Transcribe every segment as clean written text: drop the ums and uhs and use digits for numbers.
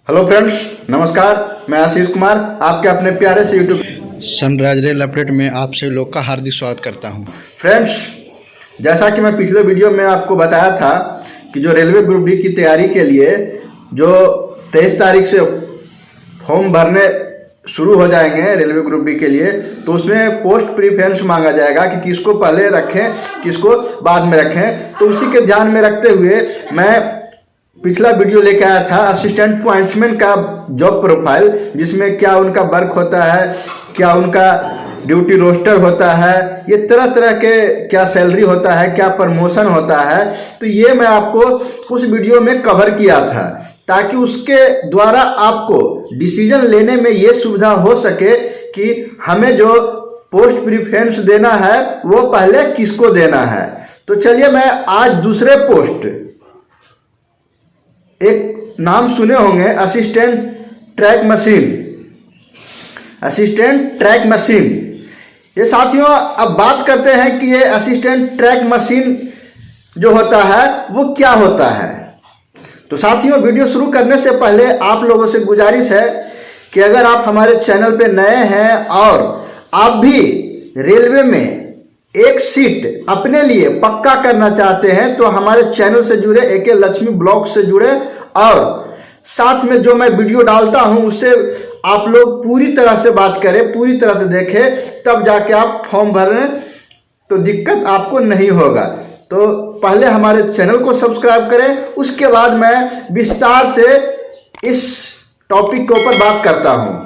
Hello friends, नमस्कार। मैं आशीष कुमार आपके अपने प्यारे से यूट्यूब सनराइज रेल अपडेट में आप सभी लोग का हार्दिक स्वागत करता हूं। फ्रेंड्स, जैसा कि मैं पिछले वीडियो में आपको बताया था कि जो रेलवे ग्रुप डी की तैयारी के लिए जो 23 तारीख से फॉर्म भरने शुरू हो जाएंगे रेलवे ग्रुप डी के लिए, तो उसमें पोस्ट प्रीफरेंस मांगा जाएगा कि किसको पहले रखें किसको बाद में रखें। तो उसी के ध्यान में रखते हुए मैं पिछला वीडियो लेके आया था असिस्टेंट पॉइंट्समैन का जॉब प्रोफाइल, जिसमें क्या उनका वर्क होता है, क्या उनका ड्यूटी रोस्टर होता है, ये तरह तरह के क्या सैलरी होता है, क्या प्रमोशन होता है। तो ये मैं आपको उस वीडियो में कवर किया था ताकि उसके द्वारा आपको डिसीजन लेने में ये सुविधा हो सके कि हमें जो पोस्ट प्रीफरेंस देना है वो पहले किसको देना है। तो चलिए, मैं आज दूसरे पोस्ट, एक नाम सुने होंगे असिस्टेंट ट्रैक मशीन। ये साथियों, अब बात करते हैं कि ये असिस्टेंट ट्रैक मशीन जो होता है वो क्या होता है। तो साथियों, वीडियो शुरू करने से पहले आप लोगों से गुजारिश है कि अगर आप हमारे चैनल पे नए हैं और आप भी रेलवे में एक सीट अपने लिए पक्का करना चाहते हैं तो हमारे चैनल से जुड़े, एके लक्ष्मी ब्लॉग से जुड़े, और साथ में जो मैं वीडियो डालता हूं उससे आप लोग पूरी तरह से बात करें, पूरी तरह से देखें, तब जाके आप फॉर्म भरें तो दिक्कत आपको नहीं होगा। तो पहले हमारे चैनल को सब्सक्राइब करें, उसके बाद मैं विस्तार से इस टॉपिक के ऊपर बात करता हूं।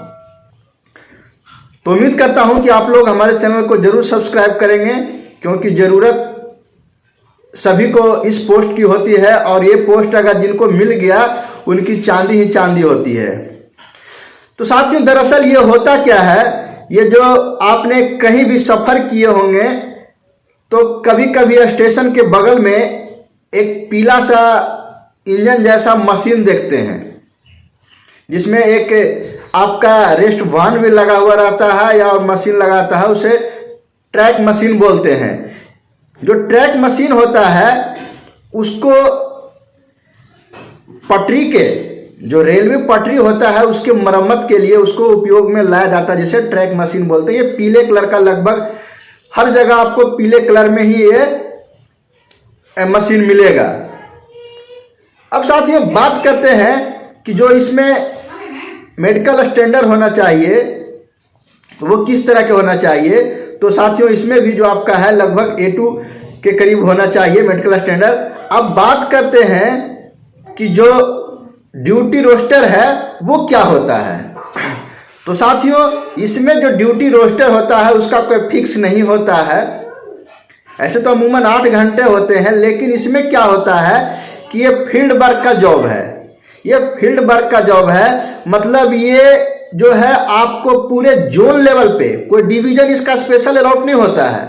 तो उम्मीद करता हूं कि आप लोग हमारे चैनल को जरूर सब्सक्राइब करेंगे, क्योंकि जरूरत सभी को इस पोस्ट की होती है और ये पोस्ट अगर जिनको मिल गया उनकी चांदी ही चांदी होती है। तो साथियों, दरअसल ये होता क्या है, ये जो आपने कहीं भी सफर किए होंगे तो कभी कभी स्टेशन के बगल में एक पीला सा इंजन जैसा मशीन देखते हैं, जिसमें एक आपका रेस्ट वाहन भी लगा हुआ रहता है या मशीन लगाता है, उसे ट्रैक मशीन बोलते हैं। जो ट्रैक मशीन होता है उसको पटरी के, जो रेलवे पटरी होता है उसके मरम्मत के लिए उसको उपयोग में लाया जाता है, जिसे ट्रैक मशीन बोलते हैं। ये पीले कलर का, लगभग हर जगह आपको पीले कलर में ही ये मशीन मिलेगा। अब साथियों, बात करते हैं कि जो इसमें मेडिकल स्टैंडर्ड होना चाहिए वो किस तरह के होना चाहिए। तो साथियों, इसमें भी जो आपका है लगभग A2 के करीब होना चाहिए मेडिकल स्टैंडर्ड। अब बात करते हैं कि जो ड्यूटी रोस्टर है वो क्या होता है। तो साथियों, इसमें जो ड्यूटी रोस्टर होता है उसका कोई फिक्स नहीं होता है। ऐसे तो अमूमन 8 घंटे होते हैं, लेकिन इसमें क्या होता है कि ये फील्ड वर्क का जॉब है। ये फील्ड वर्क का जॉब है, मतलब ये जो है आपको पूरे जोन लेवल पे, कोई डिवीजन इसका स्पेशल अलॉट नहीं होता है।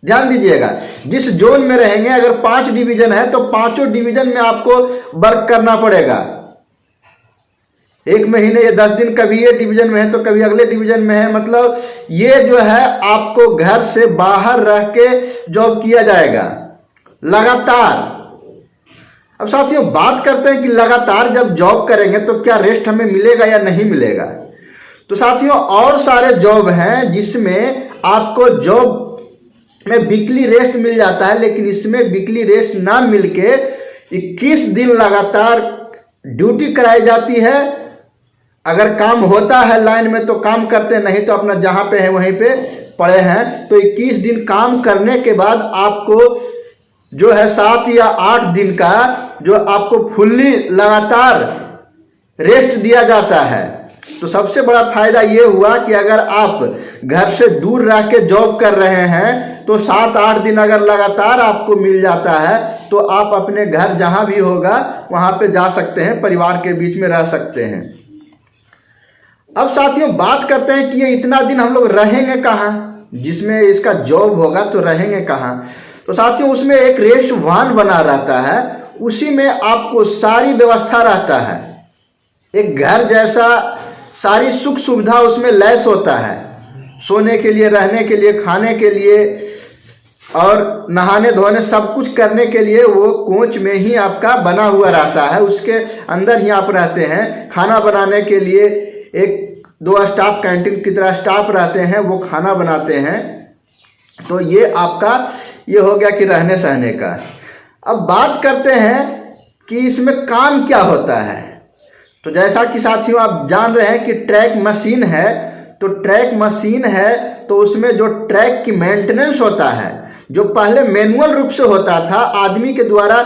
ध्यान दीजिएगा, जिस जोन में रहेंगे, अगर 5 डिवीजन है तो 5 डिवीजन में आपको वर्क करना पड़ेगा। एक महीने या 10 दिन कभी ये डिवीजन में है तो कभी अगले डिवीजन में है, मतलब ये जो है आपको घर से बाहर रह के जॉब किया जाएगा लगातार। अब साथियों, बात करते हैं कि लगातार जब जॉब करेंगे तो क्या रेस्ट हमें मिलेगा या नहीं मिलेगा। तो साथियों, और सारे जॉब हैं जिसमें आपको जॉब में वीकली रेस्ट मिल जाता है, लेकिन इसमें वीकली रेस्ट ना मिलके 21 दिन लगातार ड्यूटी कराई जाती है। अगर काम होता है लाइन में तो काम करते, नहीं तो अपना जहां पे है वहीं पे पड़े हैं। तो 21 दिन काम करने के बाद आपको जो है 7 या 8 दिन का जो आपको फुल्ली लगातार रेस्ट दिया जाता है। तो सबसे बड़ा फायदा ये हुआ कि अगर आप घर से दूर रह के जॉब कर रहे हैं तो 7-8 दिन अगर लगातार आपको मिल जाता है तो आप अपने घर जहां भी होगा वहां पे जा सकते हैं, परिवार के बीच में रह सकते हैं। अब साथियों, बात करते हैं कि ये इतना दिन हम लोग रहेंगे कहाँ, जिसमें इसका जॉब होगा तो रहेंगे कहाँ। तो साथियों, उसमें एक रेस्ट वाहन बना रहता है, उसी में आपको सारी व्यवस्था रहता है, एक घर जैसा सारी सुख सुविधा उसमें लैस होता है। सोने के लिए, रहने के लिए, खाने के लिए, और नहाने धोने सब कुछ करने के लिए वो कोच में ही आपका बना हुआ रहता है, उसके अंदर ही आप रहते हैं। खाना बनाने के लिए एक दो स्टाफ कैंटीन की तरह स्टाफ रहते हैं, वो खाना बनाते हैं। तो ये आपका ये हो गया कि रहने सहने का। अब बात करते हैं कि इसमें काम क्या होता है। तो जैसा कि साथियों आप जान रहे हैं कि ट्रैक मशीन है, तो ट्रैक मशीन है तो उसमें जो ट्रैक की मेंटेनेंस होता है, जो पहले मैनुअल रूप से होता था, आदमी के द्वारा,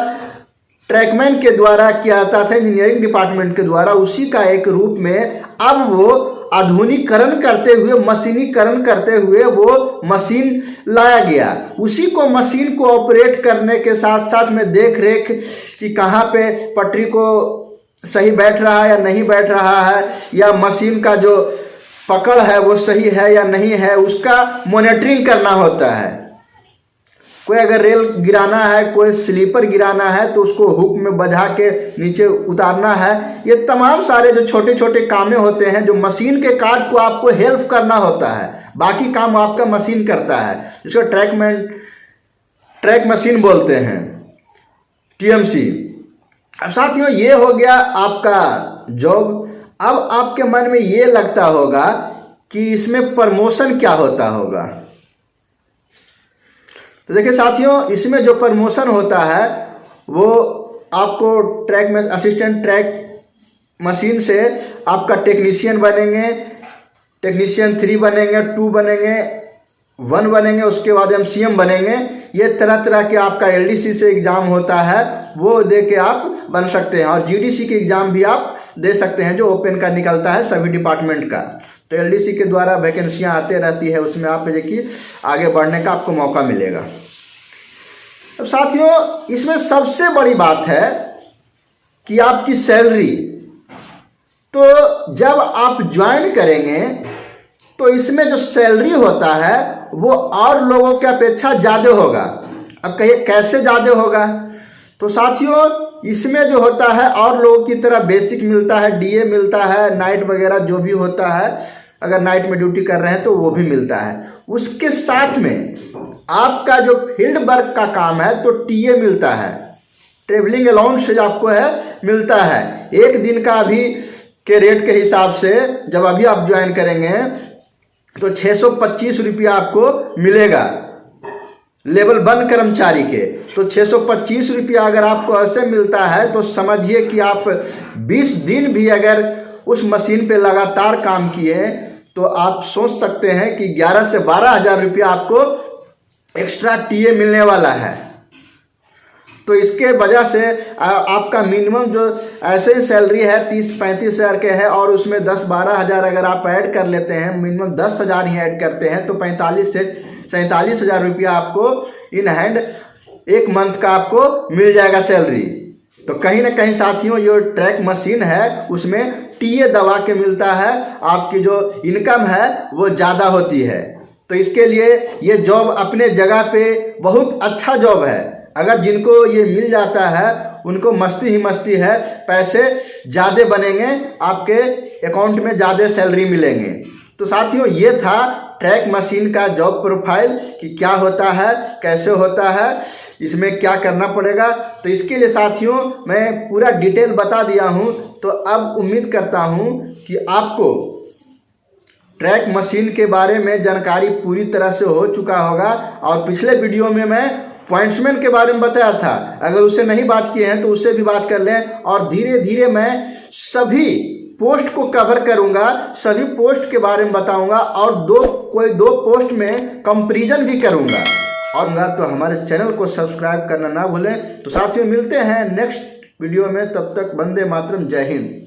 ट्रैकमैन के द्वारा किया जाता था, इंजीनियरिंग डिपार्टमेंट के द्वारा, उसी का एक रूप में अब वो आधुनिकीकरण करते हुए, मशीनीकरण करते हुए वो मशीन लाया गया। उसी को मशीन को ऑपरेट करने के साथ साथ में देख रेख कि कहाँ पे पटरी को सही बैठ रहा है या नहीं बैठ रहा है, या मशीन का जो पकड़ है वो सही है या नहीं है, उसका मॉनिटरिंग करना होता है। कोई अगर रेल गिराना है, कोई स्लीपर गिराना है, तो उसको हुक में बजा के नीचे उतारना है। ये तमाम सारे जो छोटे छोटे कामें होते हैं, जो मशीन के कार्य को आपको हेल्प करना होता है, बाकी काम आपका मशीन करता है, जिसको ट्रैक मशीन बोलते हैं, टीएमसी। अब साथियों ये हो गया आपका जॉब। अब आपके मन में ये लगता होगा कि इसमें प्रमोशन क्या होता होगा। तो देखिए साथियों, इसमें जो प्रमोशन होता है वो आपको ट्रैक में असिस्टेंट ट्रैक मशीन से आपका टेक्नीशियन बनेंगे, टेक्नीशियन 3 बनेंगे, 2 बनेंगे, 1 बनेंगे, उसके बाद MCM बनेंगे। ये तरह तरह के आपका LDC से एग्ज़ाम होता है, वो दे के आप बन सकते हैं। और GDC के एग्ज़ाम भी आप दे सकते हैं, जो ओपन का निकलता है सभी डिपार्टमेंट का। तो LDC के द्वारा वैकेंसियाँ आते रहती है, उसमें आप देखिए आगे बढ़ने का आपको मौका मिलेगा। अब साथियों इसमें सबसे बड़ी बात है कि आपकी सैलरी। तो जब आप ज्वाइन करेंगे तो इसमें जो सैलरी होता है वो और लोगों की अपेक्षा ज़्यादा होगा। अब कहिए कैसे ज़्यादा होगा। तो साथियों इसमें जो होता है और लोगों की तरह बेसिक मिलता है, DA मिलता है, नाइट वगैरह जो भी होता है, अगर नाइट में ड्यूटी कर रहे हैं तो वो भी मिलता है। उसके साथ में आपका जो फील्ड वर्क का काम है तो TA मिलता है, ट्रेवलिंग अलाउंस आपको है मिलता है। एक दिन का अभी के रेट के हिसाब से जब अभी आप ज्वाइन करेंगे तो 625 रुपया आपको मिलेगा लेवल 1 कर्मचारी के। तो 625 रुपया अगर आपको ऐसे मिलता है तो समझिए कि आप 20 दिन भी अगर उस मशीन पे लगातार काम किए तो आप सोच सकते हैं कि 11 से 12 हज़ार रुपया आपको एक्स्ट्रा TA मिलने वाला है। तो इसके वजह से आपका मिनिमम जो ऐसे ही सैलरी है 30-35 हज़ार के है, और उसमें 10-12 हज़ार अगर आप ऐड कर लेते हैं, मिनिमम 10 हज़ार ही ऐड करते हैं, तो 45 से 47 हज़ार रुपया आपको इन हैंड एक मंथ का आपको मिल जाएगा सैलरी। तो कहीं ना कहीं साथियों जो ट्रैक मशीन है उसमें TA दबा के मिलता है, आपकी जो इनकम है वो ज़्यादा होती है। तो इसके लिए ये जॉब अपने जगह पे बहुत अच्छा जॉब है। अगर जिनको ये मिल जाता है उनको मस्ती ही मस्ती है, पैसे ज़्यादा बनेंगे, आपके अकाउंट में ज़्यादा सैलरी मिलेंगे। तो साथियों ये था ट्रैक मशीन का जॉब प्रोफाइल कि क्या होता है, कैसे होता है, इसमें क्या करना पड़ेगा। तो इसके लिए साथियों मैं पूरा डिटेल बता दिया हूँ। तो अब उम्मीद करता हूँ कि आपको ट्रैक मशीन के बारे में जानकारी पूरी तरह से हो चुका होगा। और पिछले वीडियो में मैं पॉइंट्समैन के बारे में बताया था, अगर उससे नहीं बात किए हैं तो उससे भी बात कर लें। और धीरे धीरे मैं सभी पोस्ट को कवर करूंगा, सभी पोस्ट के बारे में बताऊंगा, और कोई दो पोस्ट में कंपैरिजन भी करूंगा। और तो हमारे चैनल को सब्सक्राइब करना ना भूलें। तो साथियों मिलते हैं नेक्स्ट वीडियो में, तब तक वंदे मातरम, जय हिंद।